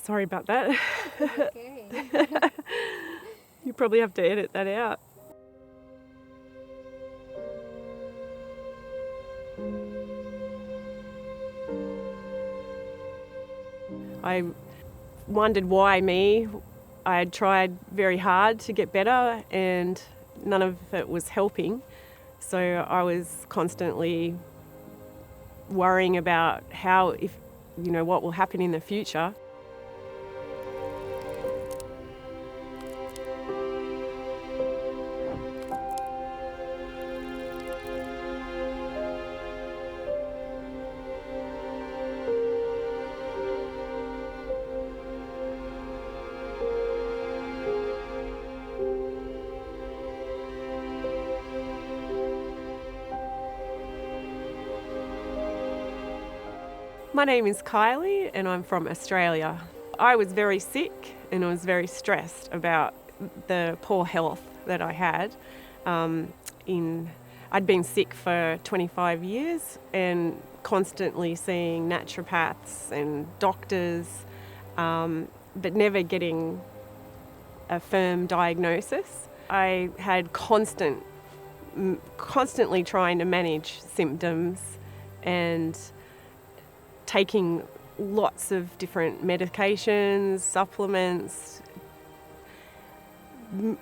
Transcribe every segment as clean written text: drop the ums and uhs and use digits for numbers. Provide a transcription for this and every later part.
Sorry about that. Okay. You probably have to edit that out. I wondered why me. I had tried very hard to get better and none of it was helping. So I was constantly worrying about what will happen in the future. My name is Kylie and I'm from Australia. I was very sick and I was very stressed about the poor health that I had. I'd been sick for 25 years and constantly seeing naturopaths and doctors, but never getting a firm diagnosis. I had constantly trying to manage symptoms and taking lots of different medications, supplements,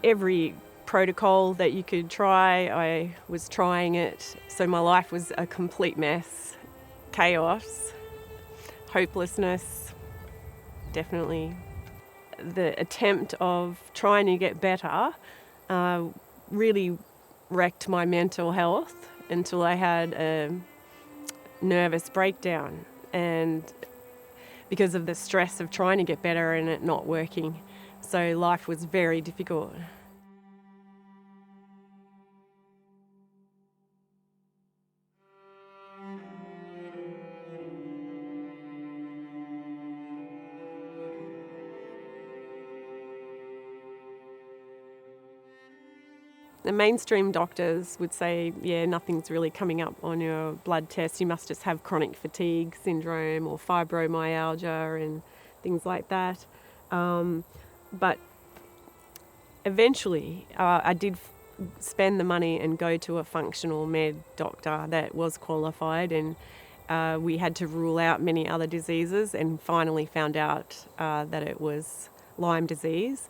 every protocol that you could try, I was trying it. So my life was a complete mess, chaos, hopelessness, definitely. The attempt of trying to get better really wrecked my mental health until I had a nervous breakdown. And because of the stress of trying to get better and it not working. So life was very difficult. The mainstream doctors would say, yeah, nothing's really coming up on your blood test. You must just have chronic fatigue syndrome or fibromyalgia and things like that. But eventually, I did spend the money and go to a functional med doctor that was qualified, and we had to rule out many other diseases and finally found out that it was Lyme disease.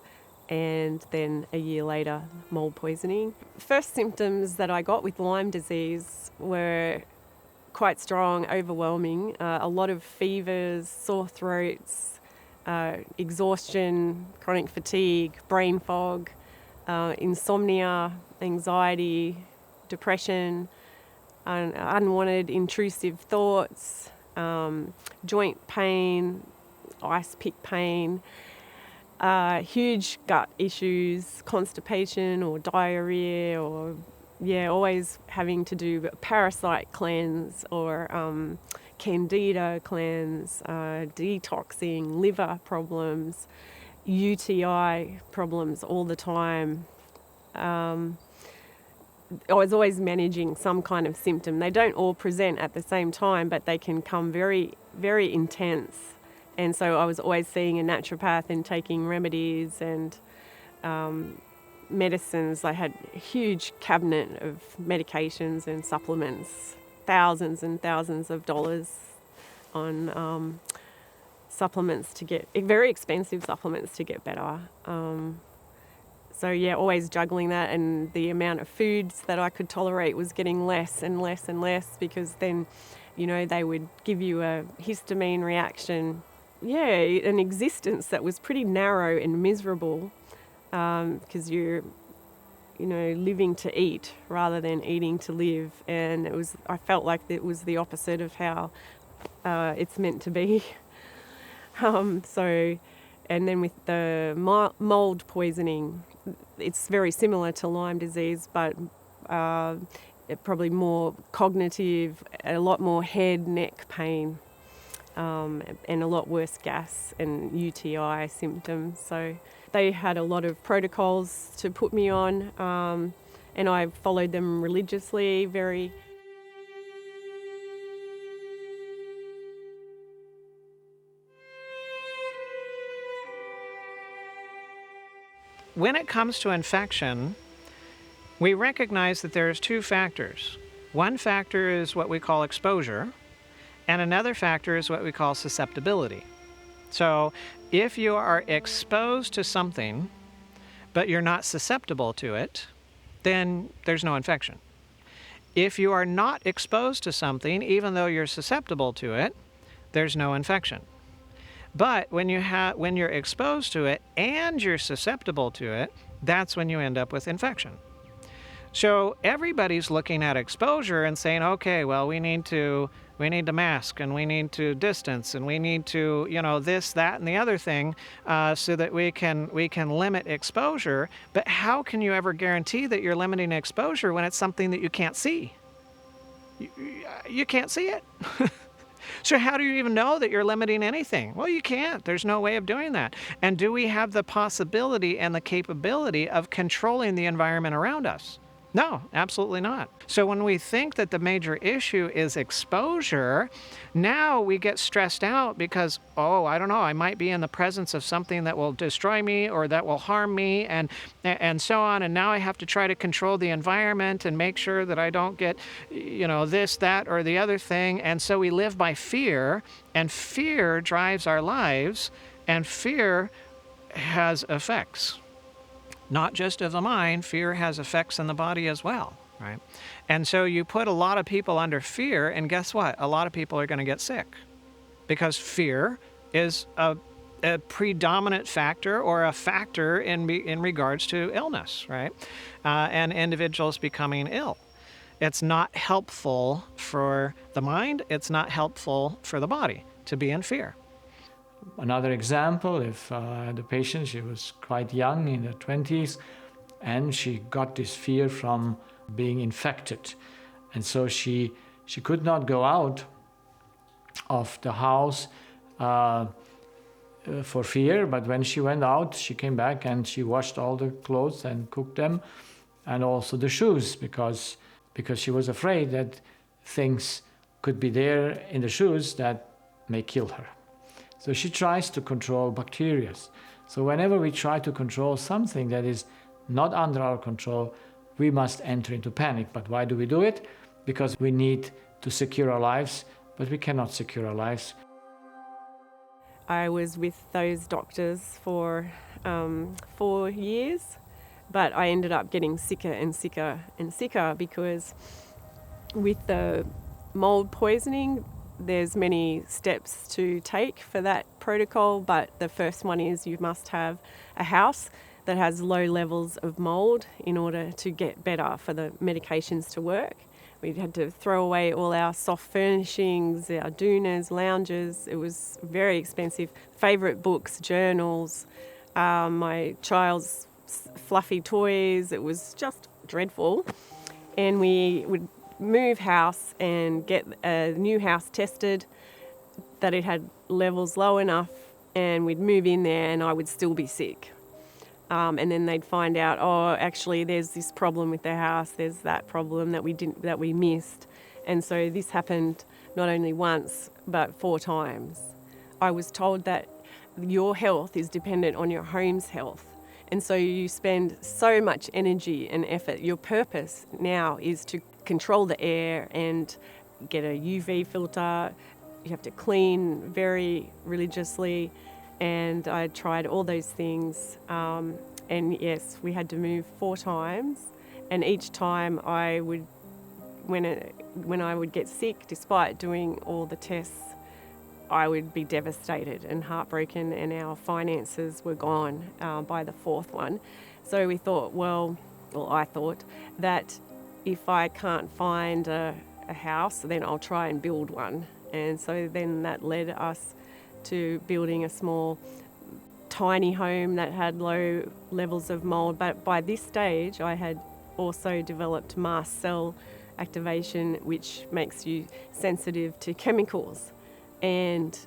And then a year later, mold poisoning. First symptoms that I got with Lyme disease were quite strong, overwhelming. A lot of fevers, sore throats, exhaustion, chronic fatigue, brain fog, insomnia, anxiety, depression, unwanted intrusive thoughts, joint pain, ice pick pain, huge gut issues, constipation or diarrhea, or always having to do a parasite cleanse or candida cleanse, detoxing, liver problems, UTI problems all the time. I was always managing some kind of symptom. They don't all present at the same time, but they can come very, very intense. And so I was always seeing a naturopath and taking remedies and medicines. I had a huge cabinet of medications and supplements, thousands and thousands of dollars on supplements to get, very expensive supplements to get better. So always juggling that, and the amount of foods that I could tolerate was getting less and less and less, because then, they would give you a histamine reaction. An existence that was pretty narrow and miserable, because you're, living to eat rather than eating to live. And I felt like it was the opposite of how it's meant to be. And then with the mold poisoning, it's very similar to Lyme disease, but probably more cognitive, a lot more head, neck pain, and a lot worse gas and UTI symptoms. So they had a lot of protocols to put me on, and I followed them religiously, very. when it comes to infection, we recognize that there's two factors. One factor is what we call exposure, and another factor is what we call susceptibility. So if you are exposed to something, but you're not susceptible to it, then there's no infection. If you are not exposed to something, even though you're susceptible to it, there's no infection. But when you're exposed to it and you're susceptible to it, that's when you end up with infection. So everybody's looking at exposure and saying, okay, well, we need to mask, and we need to distance, and we need to, this, that, and the other thing, so that we can limit exposure. But how can you ever guarantee that you're limiting exposure when it's something that you can't see? You can't see it. So how do you even know that you're limiting anything? Well, you can't. There's no way of doing that. And do we have the possibility and the capability of controlling the environment around us? No, absolutely not. So when we think that the major issue is exposure, now we get stressed out because, I don't know, I might be in the presence of something that will destroy me or that will harm me, and so on. And now I have to try to control the environment and make sure that I don't get, this, that, or the other thing. And so we live by fear, and fear drives our lives, and fear has effects. Not just of the mind, fear has effects in the body as well, right? And so you put a lot of people under fear, and guess what? A lot of people are going to get sick because fear is a predominant factor, or a factor in regards to illness, right? And individuals becoming ill. It's not helpful for the mind. It's not helpful for the body to be in fear. Another example, if the patient, she was quite young, in her 20s, and she got this fear from being infected. And so she could not go out of the house for fear, but when she went out, she came back and she washed all the clothes and cooked them, and also the shoes, because she was afraid that things could be there in the shoes that may kill her. So she tries to control bacteria. So whenever we try to control something that is not under our control, we must enter into panic. But why do we do it? Because we need to secure our lives, but we cannot secure our lives. I was with those doctors for 4 years, but I ended up getting sicker and sicker and sicker because with the mold poisoning, there's many steps to take for that protocol, but the first one is you must have a house that has low levels of mold in order to get better for the medications to work. We had to throw away all our soft furnishings, our doonas, lounges. It was very expensive. Favourite books, journals, my child's fluffy toys. It was just dreadful. And we would move house and get a new house tested that it had levels low enough, and we'd move in there and I would still be sick. And then they'd find out, actually there's this problem with the house, there's that problem that we missed. And so this happened not only once but 4 times. I was told that your health is dependent on your home's health. And so you spend so much energy and effort. Your purpose now is to control the air and get a UV filter. You have to clean very religiously. And I tried all those things. And yes, we had to move 4 times. And each time I would, when I would get sick, despite doing all the tests, I would be devastated and heartbroken, and our finances were gone by the 4th one. So we thought, I thought that if I can't find a house, then I'll try and build one. And so then that led us to building a small, tiny home that had low levels of mold. But by this stage, I had also developed mast cell activation, which makes you sensitive to chemicals. And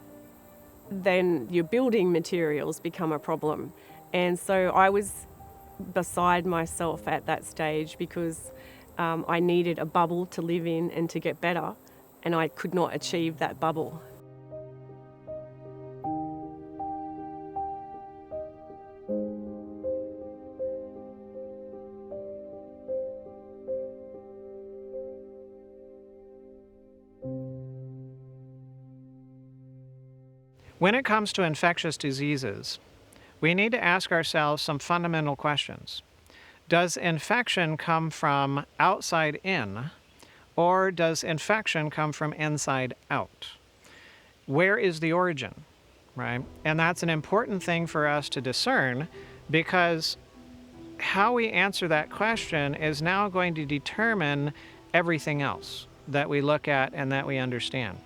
then your building materials become a problem. And so I was beside myself at that stage because I needed a bubble to live in and to get better, and I could not achieve that bubble. When it comes to infectious diseases, we need to ask ourselves some fundamental questions. Does infection come from outside in, or does infection come from inside out? Where is the origin, right? And that's an important thing for us to discern, because how we answer that question is now going to determine everything else that we look at and that we understand.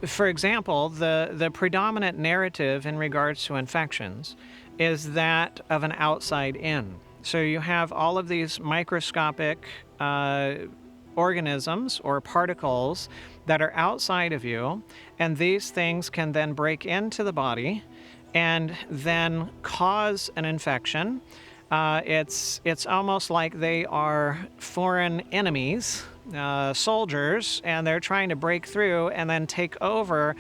For example, the predominant narrative in regards to infections is that of an outside in. So you have all of these microscopic organisms or particles that are outside of you, and these things can then break into the body and then cause an infection. It's almost like they are foreign enemies, soldiers, and they're trying to break through and then take over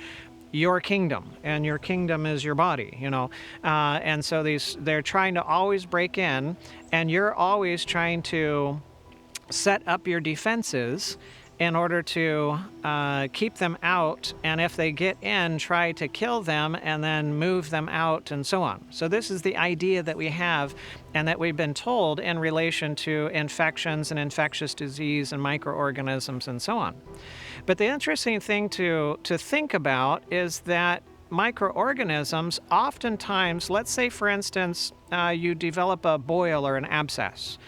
your kingdom, and your kingdom is your body, and so they're trying to always break in, and you're always trying to set up your defenses in order to keep them out, and if they get in, try to kill them and then move them out and so on. So this is the idea that we have and that we've been told in relation to infections and infectious disease and microorganisms and so on. But the interesting thing to think about is that microorganisms oftentimes, let's say for instance, you develop a boil or an abscess,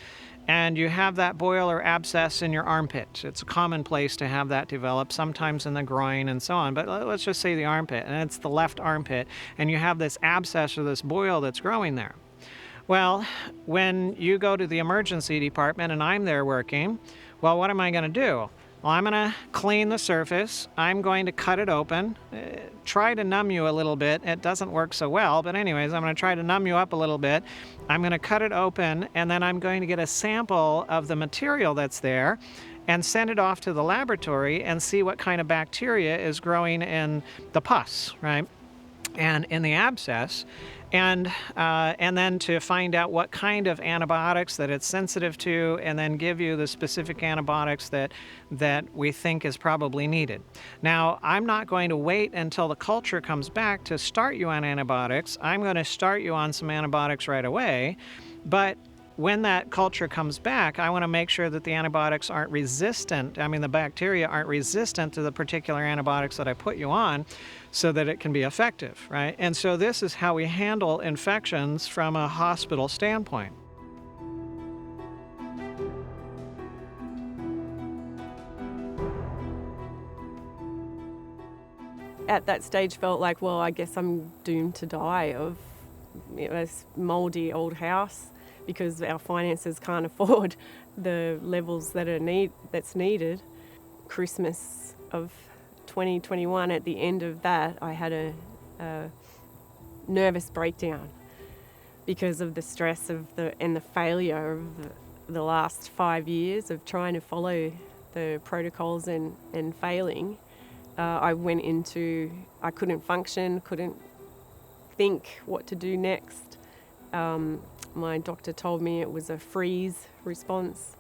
and you have that boil or abscess in your armpit. It's a common place to have that develop, sometimes in the groin and so on, but let's just say the armpit, and it's the left armpit, and you have this abscess or this boil that's growing there. Well, when you go to the emergency department and I'm there working, well, what am I going to do? Well, I'm going to clean the surface. I'm going to cut it open, try to numb you a little bit. It doesn't work so well, but anyways, I'm going to try to numb you up a little bit. I'm going to cut it open, and then I'm going to get a sample of the material that's there and send it off to the laboratory and see what kind of bacteria is growing in the pus, right? And in the abscess, and then to find out what kind of antibiotics that it's sensitive to, and then give you the specific antibiotics that we think is probably needed. Now, I'm not going to wait until the culture comes back to start you on antibiotics. I'm going to start you on some antibiotics right away, but when that culture comes back, I want to make sure that the antibiotics aren't resistant. The bacteria aren't resistant to the particular antibiotics that I put you on, so that it can be effective, right? And so this is how we handle infections from a hospital standpoint. At that stage felt like, well, I guess I'm doomed to die of this mouldy old house, because our finances can't afford the levels that's needed. Christmas of 2021, at the end of that, I had a nervous breakdown because of the stress and the failure of the last 5 years of trying to follow the protocols and failing. I went into, I couldn't function, couldn't think what to do next. My doctor told me it was a freeze response.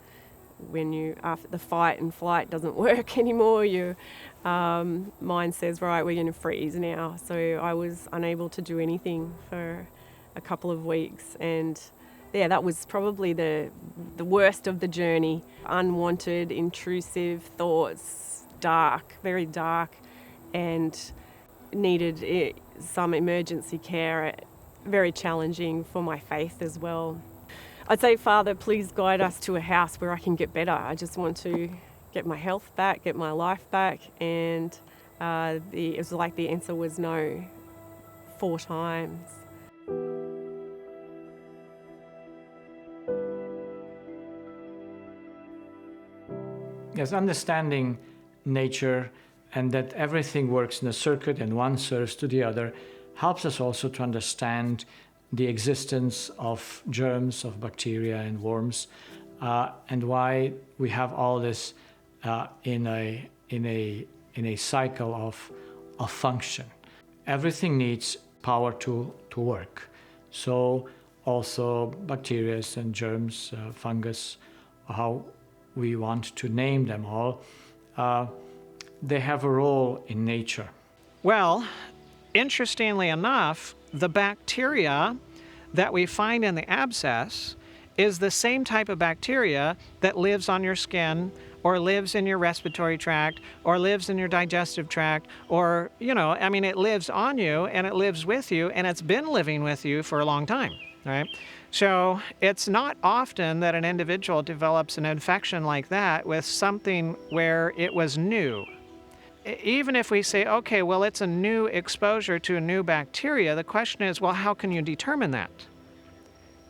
When after the fight and flight doesn't work anymore, your mind says, right, we're going to freeze now. So I was unable to do anything for a couple of weeks, and yeah, that was probably the worst of the journey. Unwanted, intrusive thoughts, dark, very dark, and needed some emergency care. Very challenging for my faith as well. I'd say, Father, please guide us to a house where I can get better. I just want to get my health back, get my life back, and it was like the answer was no 4 times. Yes, understanding nature and that everything works in a circuit and one serves to the other helps us also to understand the existence of germs, of bacteria and worms, and why we have all this in a cycle of function. Everything needs power to work. So also bacteria and germs, fungus, how we want to name them all, they have a role in nature. Well, Interestingly enough, the bacteria that we find in the abscess is the same type of bacteria that lives on your skin or lives in your respiratory tract or lives in your digestive tract, or, I mean, it lives on you and it lives with you, and it's been living with you for a long time, right? So it's not often that an individual develops an infection like that with something where it was new. Even if we say, okay, well, it's a new exposure to a new bacteria, the question is, well, how can you determine that?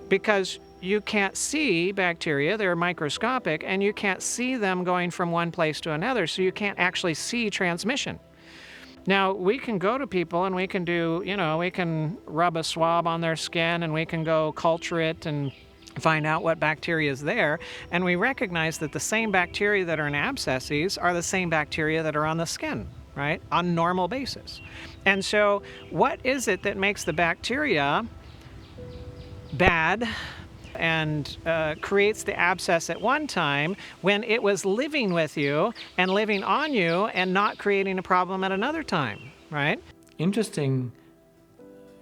Because you can't see bacteria, they're microscopic, and you can't see them going from one place to another, so you can't actually see transmission. Now, we can go to people and we can do, we can rub a swab on their skin and we can go culture it and find out what bacteria is there, and we recognize that the same bacteria that are in abscesses are the same bacteria that are on the skin, right, on a normal basis. And so what is it that makes the bacteria bad and creates the abscess at one time when it was living with you and living on you and not creating a problem at another time, right? Interesting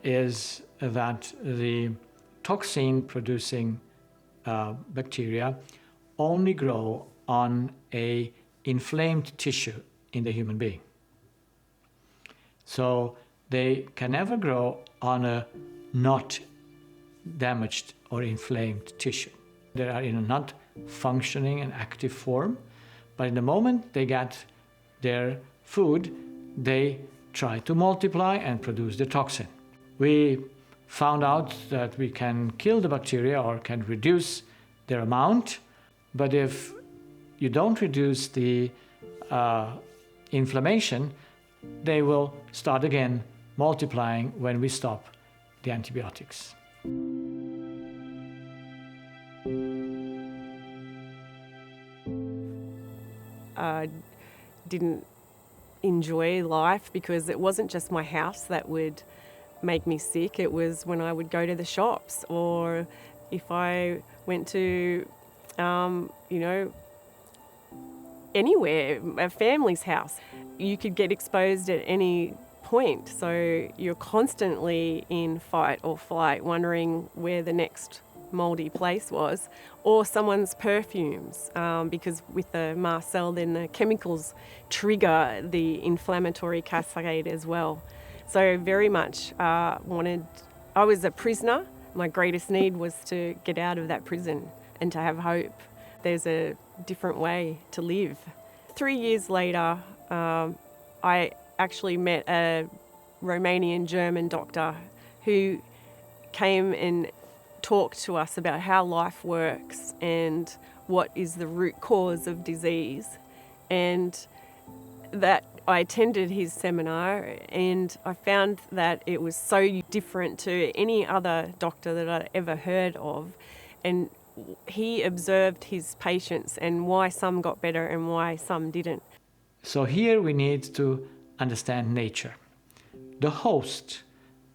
is that the toxin-producing bacteria only grow on a inflamed tissue in the human being. So they can never grow on a not damaged or inflamed tissue. They are in a not functioning and active form, but in the moment they get their food, they try to multiply and produce the toxin. We found out that we can kill the bacteria or can reduce their amount, but if you don't reduce the inflammation, they will start again multiplying when we stop the antibiotics. I didn't enjoy life because it wasn't just my house that would make me sick. It was when I would go to the shops, or if I went to, anywhere, a family's house. You could get exposed at any point. So you're constantly in fight or flight, wondering where the next mouldy place was, or someone's perfumes, because with the mast cell, then the chemicals trigger the inflammatory cascade as well. So very much I was a prisoner. My greatest need was to get out of that prison and to have hope. There's a different way to live. 3 years later, I actually met a Romanian German doctor who came and talked to us about how life works and what is the root cause of disease. And that I attended his seminar, and I found that it was so different to any other doctor that I'd ever heard of. And he observed his patients and why some got better and why some didn't. So here we need to understand nature. The host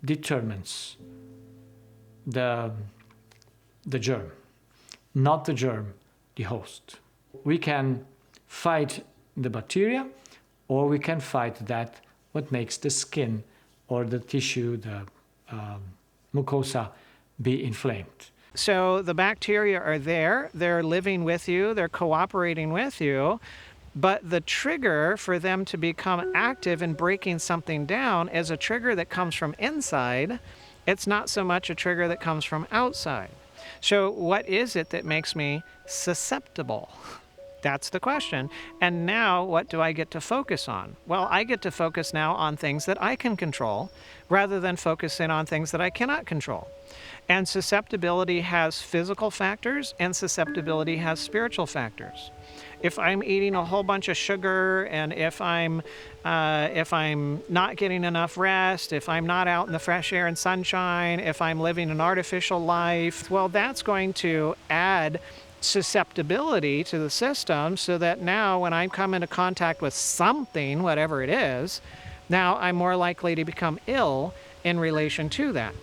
determines the germ, not the germ, the host. We can fight the bacteria, or we can fight that what makes the skin or the tissue, the mucosa, be inflamed. So the bacteria are there, they're living with you, they're cooperating with you, but the trigger for them to become active in breaking something down is a trigger that comes from inside. It's not so much a trigger that comes from outside. So what is it that makes me susceptible? That's the question. And now what do I get to focus on? Well, I get to focus now on things that I can control rather than focusing on things that I cannot control. And susceptibility has physical factors and susceptibility has spiritual factors. If I'm eating a whole bunch of sugar, and if I'm not getting enough rest, if I'm not out in the fresh air and sunshine, if I'm living an artificial life, well, that's going to add susceptibility to the system, so that now when I come into contact with something, whatever it is, now I'm more likely to become ill in relation to that.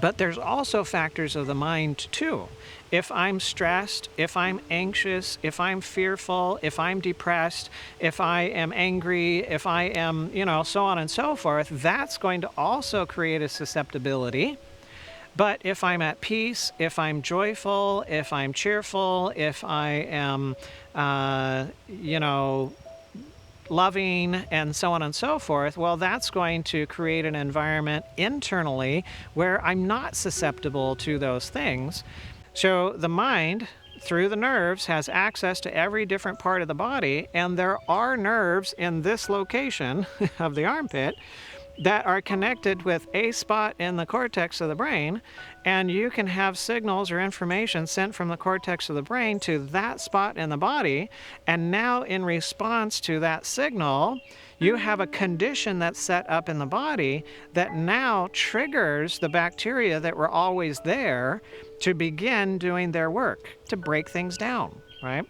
But there's also factors of the mind too. If I'm stressed, if I'm anxious, if I'm fearful, if I'm depressed, if I am angry, if I am, so on and so forth, that's going to also create a susceptibility. But if I'm at peace, if I'm joyful, if I'm cheerful, if I am, loving, and so on and so forth, well, that's going to create an environment internally where I'm not susceptible to those things. So the mind, through the nerves, has access to every different part of the body, and there are nerves in this location of the armpit that are connected with a spot in the cortex of the brain, and you can have signals or information sent from the cortex of the brain to that spot in the body, and now in response to that signal, you have a condition that's set up in the body that now triggers the bacteria that were always there to begin doing their work, to break things down, right?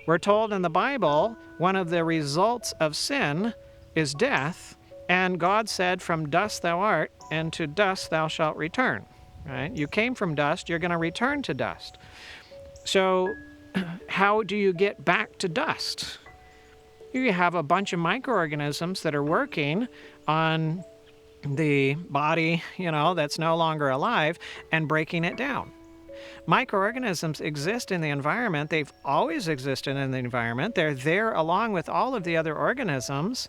We're told in the Bible, one of the results of sin is death. And God said, from dust thou art, and to dust thou shalt return. Right? You came from dust, you're going to return to dust. So how do you get back to dust? You have a bunch of microorganisms that are working on the body, that's no longer alive, and breaking it down. Microorganisms exist in the environment. They've always existed in the environment. They're there along with all of the other organisms,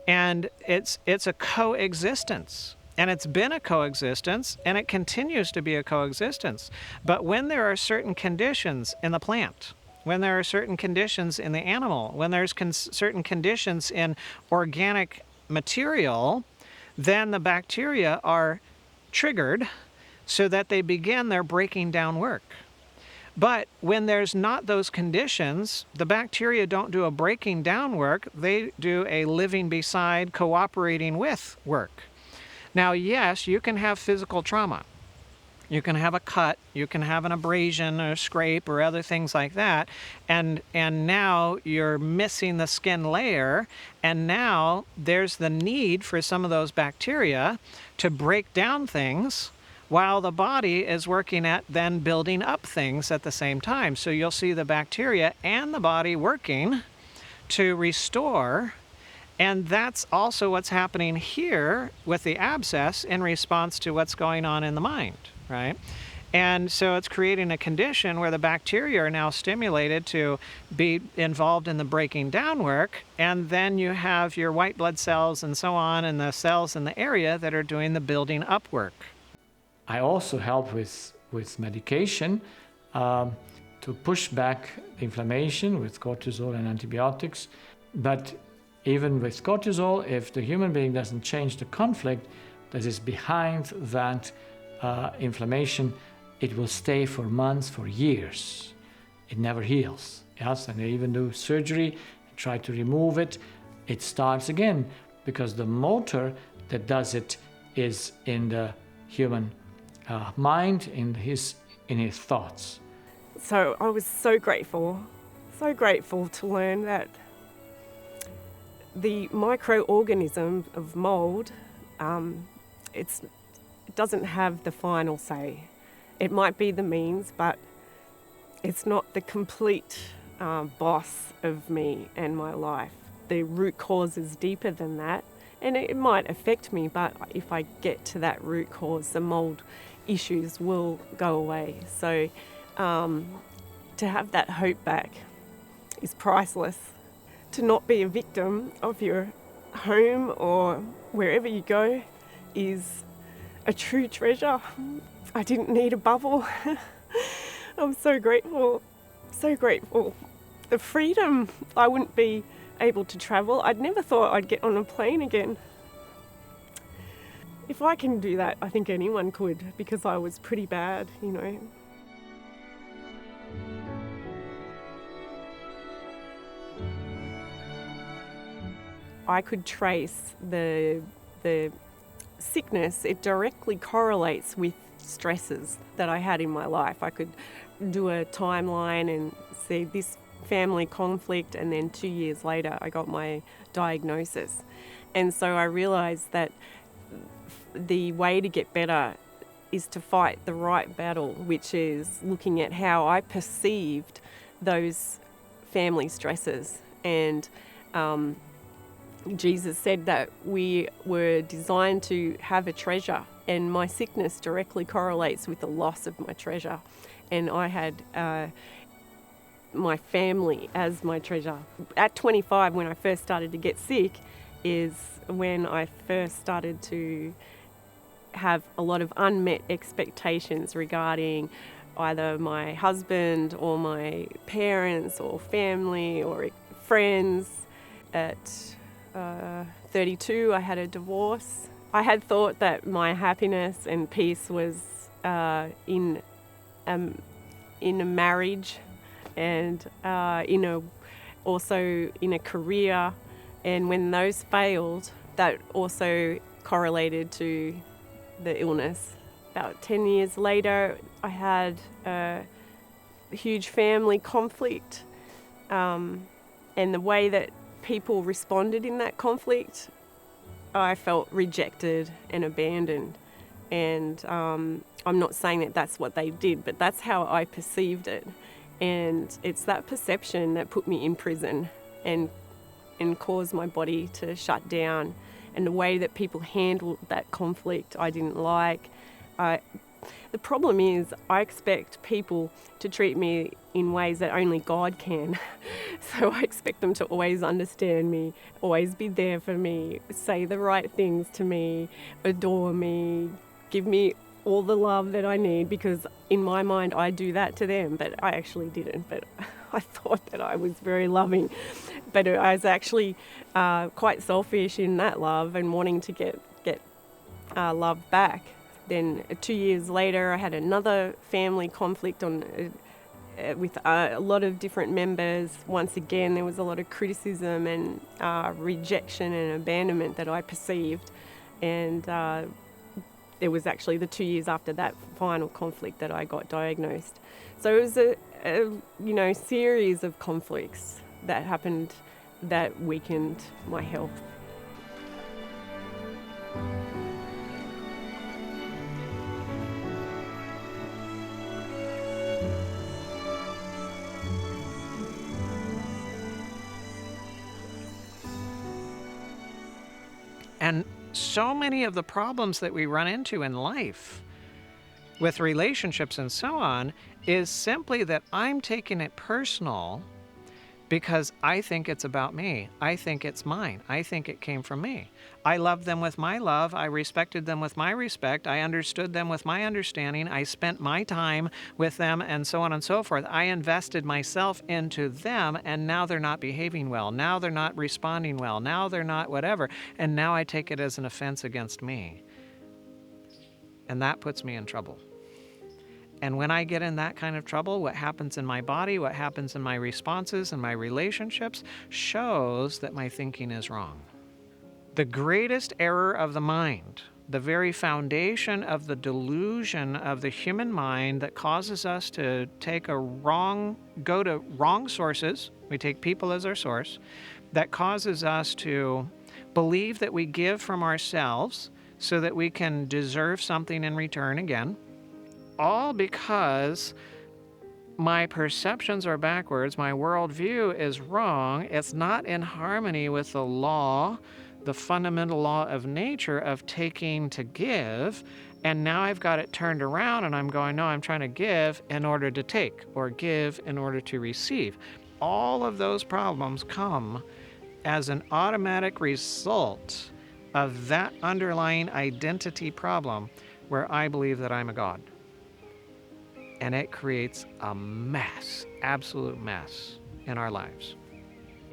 and it's a coexistence. And it's been a coexistence, and it continues to be a coexistence. But when there are certain conditions in the plant, when there are certain conditions in the animal, when there's certain conditions in organic material, then the bacteria are triggered so that they begin their breaking down work. But when there's not those conditions, the bacteria don't do a breaking down work, they do a living beside, cooperating with work. Now, yes, you can have physical trauma. You can have a cut, you can have an abrasion or a scrape or other things like that, and now you're missing the skin layer, and now there's the need for some of those bacteria to break down things while the body is working at then building up things at the same time. So you'll see the bacteria and the body working to restore. And that's also what's happening here with the abscess in response to what's going on in the mind, right? And so it's creating a condition where the bacteria are now stimulated to be involved in the breaking down work, and then you have your white blood cells and so on, and the cells in the area that are doing the building up work. I also help with medication to push back inflammation with cortisol and antibiotics. But even with cortisol, if the human being doesn't change the conflict that is behind that inflammation, it will stay for months, for years. It never heals. Yes, and they even do surgery and try to remove it. It starts again because the motor that does it is in the human mind, in his thoughts. So I was so grateful to learn that the microorganism of mold, it doesn't have the final say. It might be the means, but it's not the complete boss of me and my life. The root cause is deeper than that, and it might affect me, but if I get to that root cause, the mold issues will go away. So to have that hope back is priceless. To not be a victim of your home or wherever you go is a true treasure. I didn't need a bubble. I'm so grateful, so grateful. The freedom, I wouldn't be able to travel. I'd never thought I'd get on a plane again. If I can do that, I think anyone could, because I was pretty bad, I could trace the sickness. It directly correlates with stresses that I had in my life. I could do a timeline and see this family conflict, and then 2 years later I got my diagnosis. And so I realised that the way to get better is to fight the right battle, which is looking at how I perceived those family stresses. And Jesus said that we were designed to have a treasure, and my sickness directly correlates with the loss of my treasure. And I had my family as my treasure. At 25, when I first started to get sick, is when I first started to have a lot of unmet expectations regarding either my husband or my parents or family or friends. At 32, I had a divorce. I had thought that my happiness and peace was in a marriage and also in a career. And when those failed, that also correlated to the illness. About 10 years later, I had a huge family conflict, and the way that people responded in that conflict, I felt rejected and abandoned. And I'm not saying that that's what they did, but that's how I perceived it. And it's that perception that put me in prison and caused my body to shut down. And the way that people handled that conflict, I didn't like. The problem is I expect people to treat me in ways that only God can. So I expect them to always understand me, always be there for me, say the right things to me, adore me, give me all the love that I need, because in my mind I do that to them, but I actually didn't. But I thought that I was very loving, but I was actually quite selfish in that love and wanting to get love back. Then 2 years later, I had another family conflict with a lot of different members. Once again, there was a lot of criticism and rejection and abandonment that I perceived. And it was actually the 2 years after that final conflict that I got diagnosed. So it was a series of conflicts that happened that weakened my health. And so many of the problems that we run into in life with relationships and so on is simply that I'm taking it personal because I think it's about me. I think it's mine. I think it came from me. I loved them with my love. I respected them with my respect. I understood them with my understanding. I spent my time with them and so on and so forth. I invested myself into them, and now they're not behaving well. Now they're not responding well. Now they're not whatever. And now I take it as an offense against me. And that puts me in trouble. And when I get in that kind of trouble, what happens in my body, what happens in my responses and my relationships shows that my thinking is wrong. The greatest error of the mind, the very foundation of the delusion of the human mind that causes us to go to wrong sources, we take people as our source, that causes us to believe that we give from ourselves so that we can deserve something in return again. All because my perceptions are backwards, my worldview is wrong, it's not in harmony with the law, the fundamental law of nature of taking to give, and now I've got it turned around and I'm going, no, I'm trying to give in order to take, or give in order to receive. All of those problems come as an automatic result of that underlying identity problem where I believe that I'm a God. And it creates a mess, absolute mess in our lives.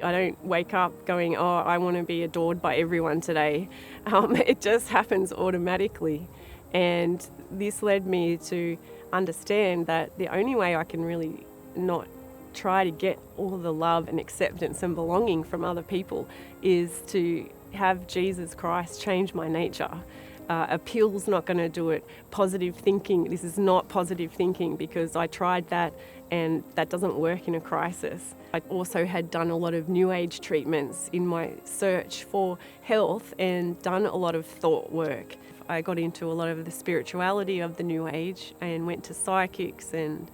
I don't wake up going, oh, I want to be adored by everyone today. It just happens automatically. And this led me to understand that the only way I can really not try to get all the love and acceptance and belonging from other people is to have Jesus Christ change my nature. A pill's not going to do it. Positive thinking, this is not positive thinking, because I tried that and that doesn't work in a crisis. I also had done a lot of New Age treatments in my search for health and done a lot of thought work. I got into a lot of the spirituality of the New Age and went to psychics and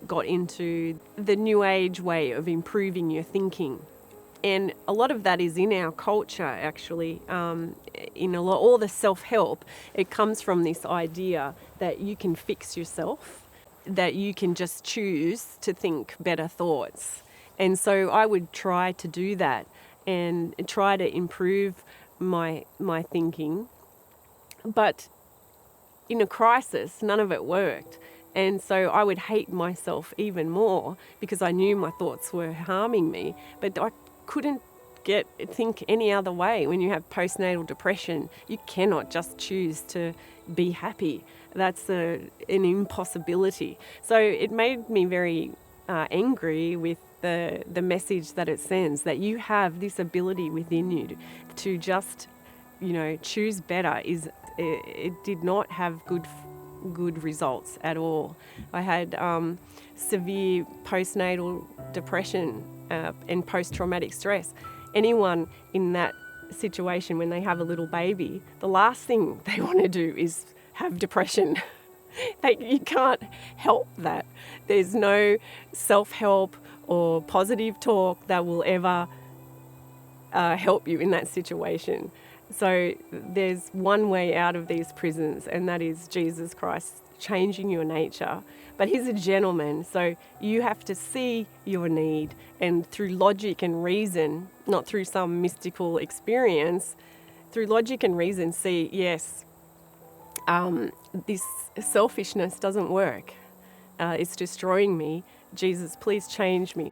got into the New Age way of improving your thinking. And a lot of that is in our culture, actually. All the self-help, it comes from this idea that you can fix yourself, that you can just choose to think better thoughts. And so I would try to do that and try to improve my thinking. But in a crisis, none of it worked. And so I would hate myself even more because I knew my thoughts were harming me. But I couldn't think any other way. When you have postnatal depression, you cannot just choose to be happy. That's an impossibility. So it made me very angry with the message that it sends, that you have this ability within you to just, choose better. It did not have good results at all. I had severe postnatal depression and post-traumatic stress. Anyone in that situation, when they have a little baby, the last thing they want to do is have depression. You can't help that. There's no self-help or positive talk that will ever help you in that situation. So there's one way out of these prisons, and that is Jesus Christ changing your nature. But he's a gentleman, so you have to see your need, and through logic and reason, not through some mystical experience, through logic and reason, see, yes, this selfishness doesn't work. It's destroying me. Jesus, please change me.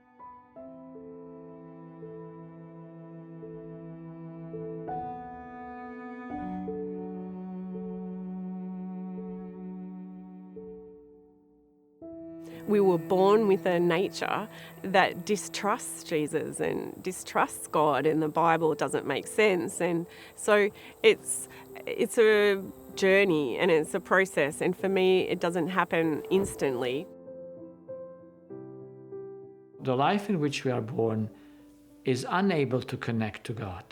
We were born with a nature that distrusts Jesus and distrusts God, and the Bible doesn't make sense. And so it's a journey and it's a process. And for me, it doesn't happen instantly. The life in which we are born is unable to connect to God.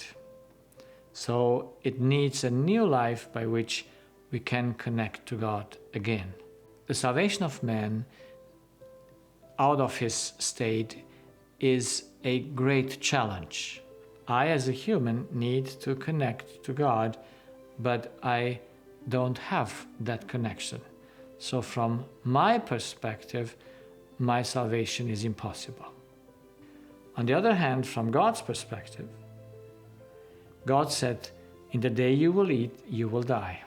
So it needs a new life by which we can connect to God again. The salvation of man out of his state is a great challenge. I, as a human, need to connect to God, but I don't have that connection. So from my perspective, my salvation is impossible. On the other hand, from God's perspective, God said, "In the day you will eat, you will die."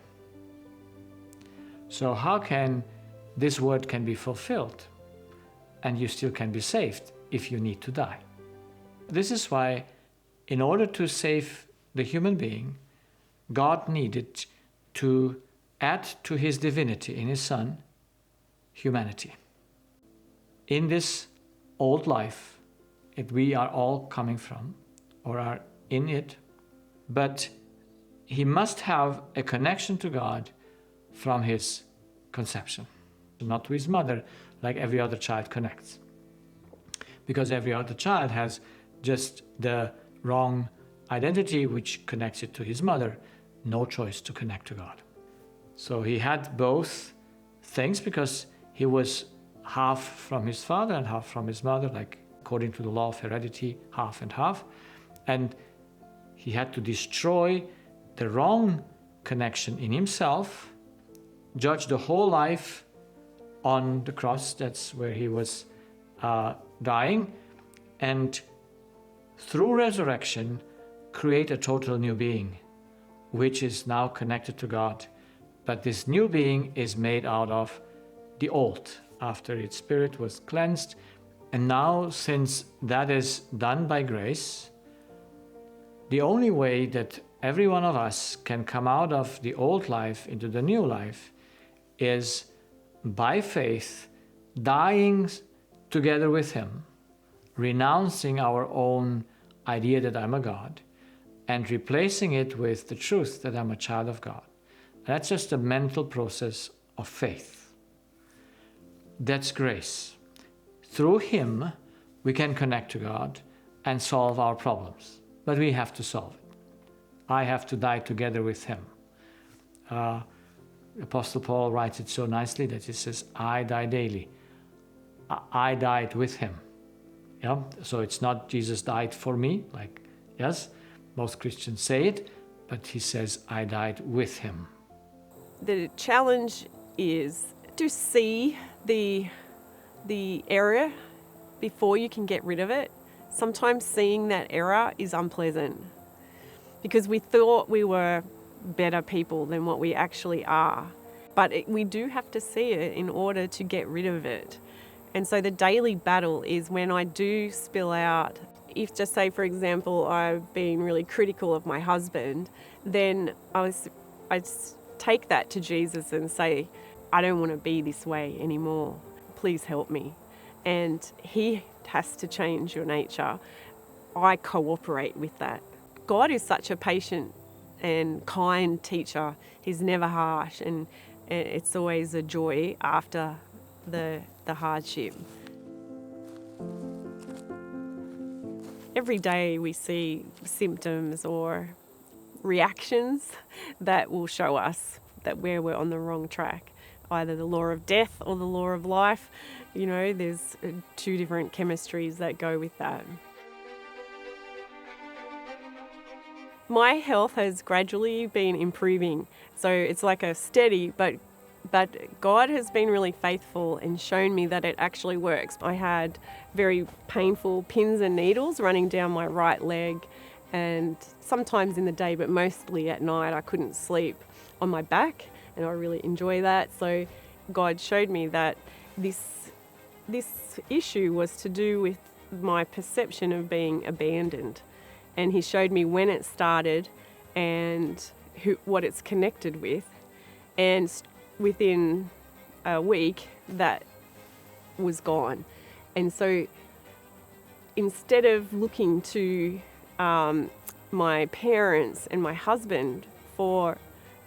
So how can this word can be fulfilled? And you still can be saved if you need to die. This is why, in order to save the human being, God needed to add to his divinity in his Son, humanity. In this old life that we are all coming from, or are in it, but he must have a connection to God from his conception, not to his mother, like every other child connects. Because every other child has just the wrong identity which connects it to his mother, no choice to connect to God. So he had both things because he was half from his father and half from his mother, like according to the law of heredity, half and half. And he had to destroy the wrong connection in himself, judge the whole life on the cross, that's where he was dying, and through resurrection create a total new being, which is now connected to God. But this new being is made out of the old, after its spirit was cleansed. And now, since that is done by grace, the only way that every one of us can come out of the old life into the new life is by faith, dying together with him, renouncing our own idea that I'm a God, and replacing it with the truth that I'm a child of God. That's just a mental process of faith. That's grace. Through him, we can connect to God and solve our problems, but we have to solve it. I have to die together with him. Apostle Paul writes it so nicely that he says, I die daily. I died with him. Yeah? So it's not Jesus died for me, like, yes, most Christians say it, but he says, I died with him. The challenge is to see the error before you can get rid of it. Sometimes seeing that error is unpleasant because we thought we were better people than what we actually are. But we do have to see it in order to get rid of it. And so the daily battle is when I do spill out. If, just say, for example, I've been really critical of my husband, then I'd take that to Jesus and say, I don't want to be this way anymore. Please help me. And he has to change your nature. I cooperate with that. God is such a patient and kind teacher. He's never harsh, and it's always a joy after the hardship. Every day we see symptoms or reactions that will show us that we're on the wrong track. Either the law of death or the law of life. You know, there's two different chemistries that go with that. My health has gradually been improving. So it's like a steady, but God has been really faithful and shown me that it actually works. I had very painful pins and needles running down my right leg, and sometimes in the day, but mostly at night, I couldn't sleep on my back, and I really enjoy that. So God showed me that this issue was to do with my perception of being abandoned. And he showed me when it started and what it's connected with. And within a week, that was gone. And so instead of looking to my parents and my husband for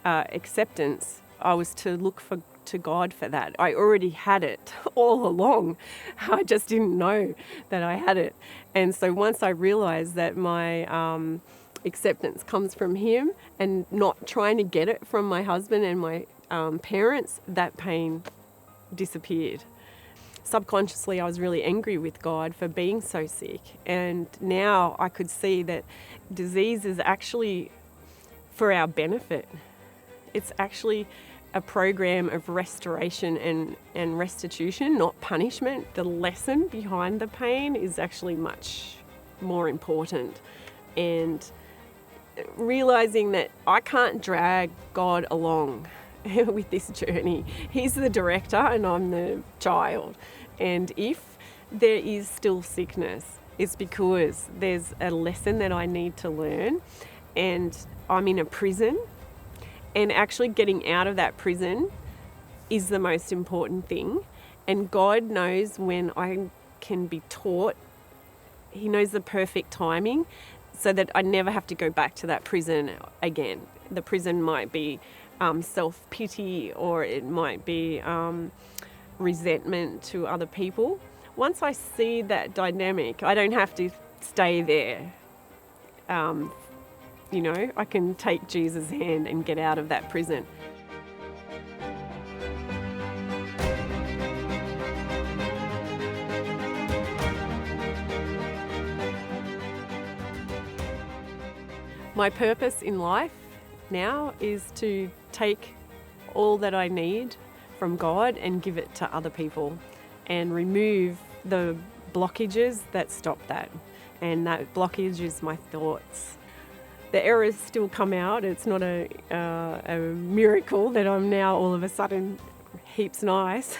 acceptance, I was to look to God for that. I already had it all along. I just didn't know that I had it. And so once I realized that my acceptance comes from him and not trying to get it from my husband and my parents, that pain disappeared. Subconsciously, I was really angry with God for being so sick. And now I could see that disease is actually for our benefit. It's actually a program of restoration and restitution, not punishment. The lesson behind the pain is actually much more important. And realizing that I can't drag God along with this journey. He's the director and I'm the child. And if there is still sickness, it's because there's a lesson that I need to learn, and I'm in a prison. And actually getting out of that prison is the most important thing. And God knows when I can be taught. He knows the perfect timing so that I never have to go back to that prison again. The prison might be self-pity, or it might be resentment to other people. Once I see that dynamic, I don't have to stay there. You know, I can take Jesus' hand and get out of that prison. My purpose in life now is to take all that I need from God and give it to other people and remove the blockages that stop that. And that blockage is my thoughts. The errors still come out. It's not a miracle that I'm now all of a sudden heaps nice.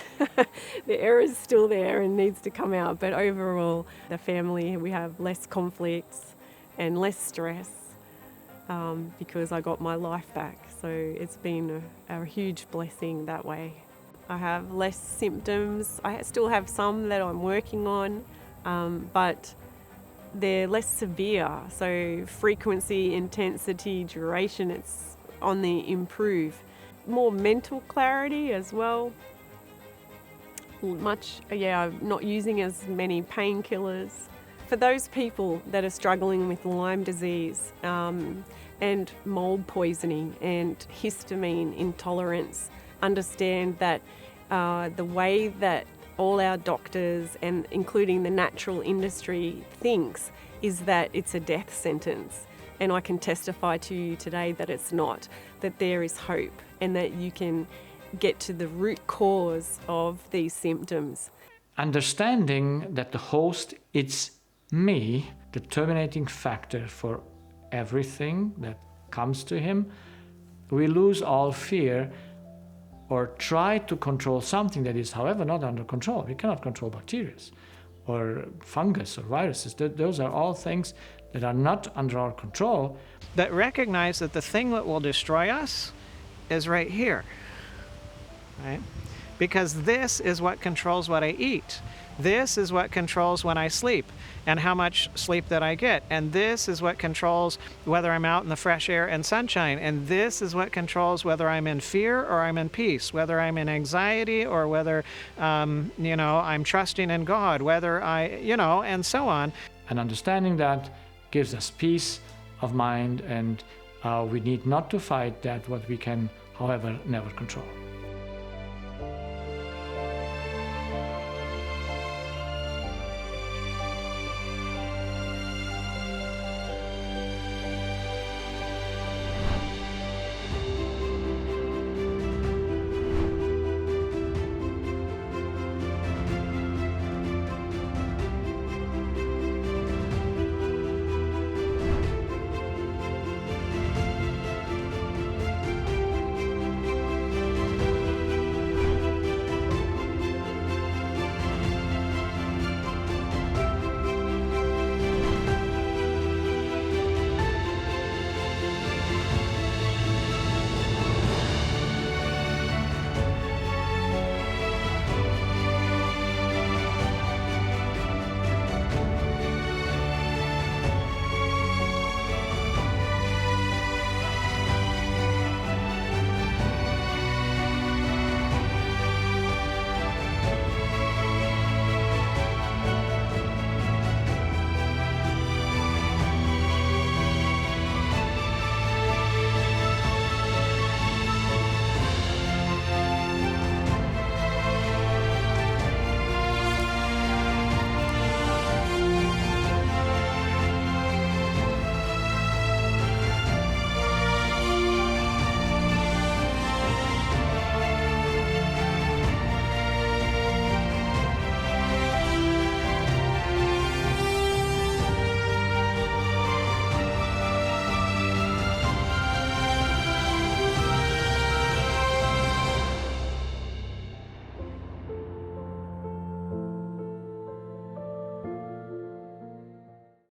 The error is still there and needs to come out. But overall, the family, we have less conflicts and less stress because I got my life back. So it's been a huge blessing that way. I have less symptoms. I still have some that I'm working on, but they're less severe. So frequency, intensity, duration, it's on the improve. More mental clarity as well. I'm not using as many painkillers. For those people that are struggling with Lyme disease, and mold poisoning and histamine intolerance. Understand that the way that all our doctors, and including the natural industry, thinks is that it's a death sentence. And I can testify to you today that it's not, that there is hope and that you can get to the root cause of these symptoms. Understanding that the host, it's me, the terminating factor for everything that comes to him, we lose all fear or try to control something that is, however, not under control. We cannot control bacteria or fungus or viruses. Those are all things that are not under our control. But recognize that the thing that will destroy us is right here, right? Because this is what controls what I eat. This is what controls when I sleep and how much sleep that I get. And this is what controls whether I'm out in the fresh air and sunshine. And this is what controls whether I'm in fear or I'm in peace, whether I'm in anxiety or whether, I'm trusting in God, whether and so on. And understanding that gives us peace of mind, and we need not to fight that what we can, however, never control.